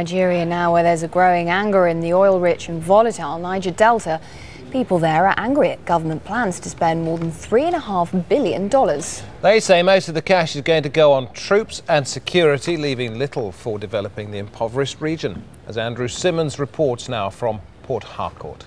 Nigeria now, where there's a growing anger in the oil-rich and volatile Niger Delta. People there are angry at government plans to spend more than $3.5 billion. They say most of the cash is going to go on troops and security, leaving little for developing the impoverished region. As Andrew Simmons reports now from Port Harcourt.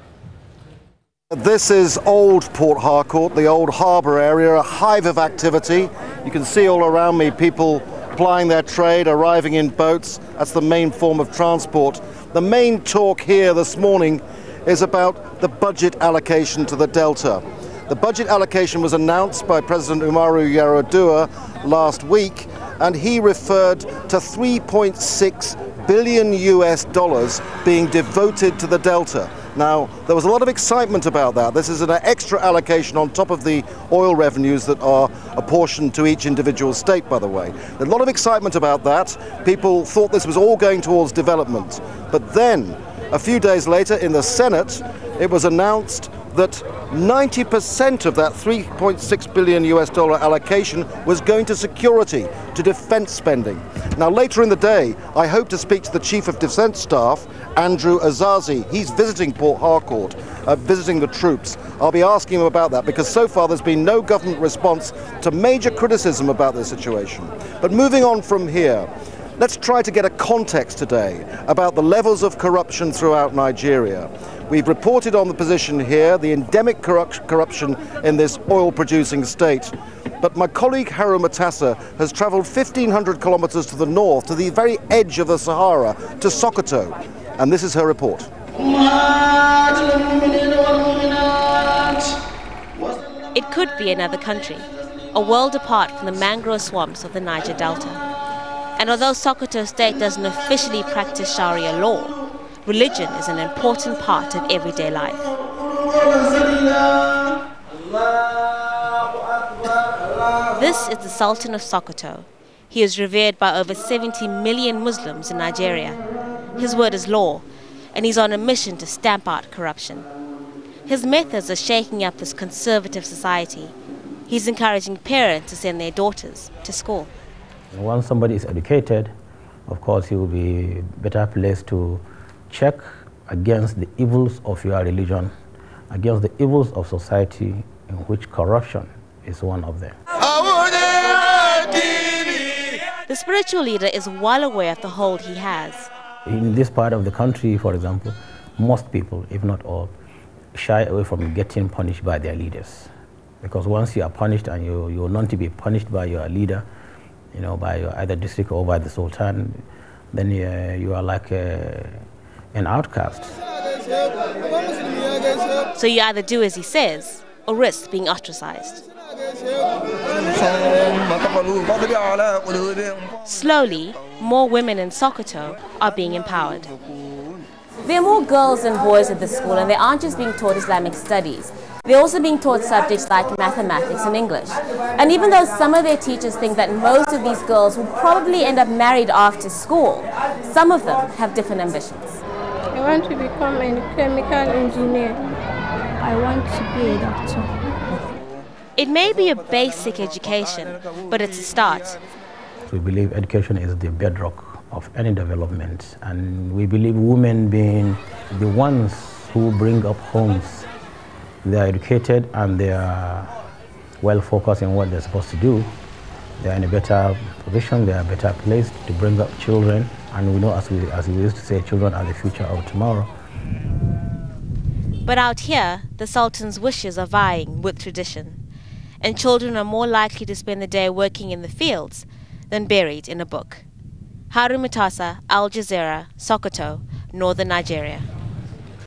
This is old Port Harcourt, the old harbour area, a hive of activity. You can see all around me people plying their trade, arriving in boats. That's the main form of transport. The main talk here this morning is about the budget allocation to the Delta. The budget allocation was announced by President Umaru Yar'Adua last week, and he referred to $3.6 billion being devoted to the Delta. Now, there was a lot of excitement about that. This is an extra allocation on top of the oil revenues that are apportioned to each individual state, by the way. There's a lot of excitement about that. People thought this was all going towards development. But then, a few days later in the Senate, it was announced that 90% of that $3.6 billion allocation was going to security, to defence spending. Now, later in the day, I hope to speak to the Chief of Defence Staff, Andrew Azazi. He's visiting Port Harcourt, visiting the troops. I'll be asking him about that because so far there's been no government response to major criticism about this situation. But moving on from here, let's try to get a context today about the levels of corruption throughout Nigeria. We've reported on the position here, the endemic corruption in this oil-producing state. But my colleague Haru Mutasa has travelled 1,500 kilometres to the north, to the very edge of the Sahara, to Sokoto. And this is her report. It could be another country, a world apart from the mangrove swamps of the Niger Delta. And although Sokoto State doesn't officially practice Sharia law, religion is an important part of everyday life. This is the Sultan of Sokoto. He is revered by over 70 million Muslims in Nigeria. His word is law, and he's on a mission to stamp out corruption. His methods are shaking up this conservative society. He's encouraging parents to send their daughters to school. Once somebody is educated, of course, he will be better placed to check against the evils of your religion, against the evils of society, in which corruption is one of them. The spiritual leader is well aware of the hold he has. In this part of the country, for example, most people, if not all, shy away from getting punished by their leaders. Because once you are punished and you're known to be punished by your leader, you know, by your either district or by the Sultan, then you are like an outcast. So you either do as he says or risk being ostracized. Slowly, more women in Sokoto are being empowered. There are more girls than boys at this school, and they aren't just being taught Islamic studies. They're also being taught subjects like mathematics and English. And even though some of their teachers think that most of these girls will probably end up married after school, some of them have different ambitions. I want to become a chemical engineer. I want to be a doctor. It may be a basic education, but it's a start. We believe education is the bedrock of any development, and we believe women being the ones who bring up homes. They are educated and they are well focused in what they're supposed to do. They are in a better position, they are better placed to bring up children, and we know, as we used to say, children are the future of tomorrow. But out here, the Sultan's wishes are vying with tradition, and children are more likely to spend the day working in the fields than buried in a book. Haru, Mutasa, Jazeera, Sokoto, northern Nigeria.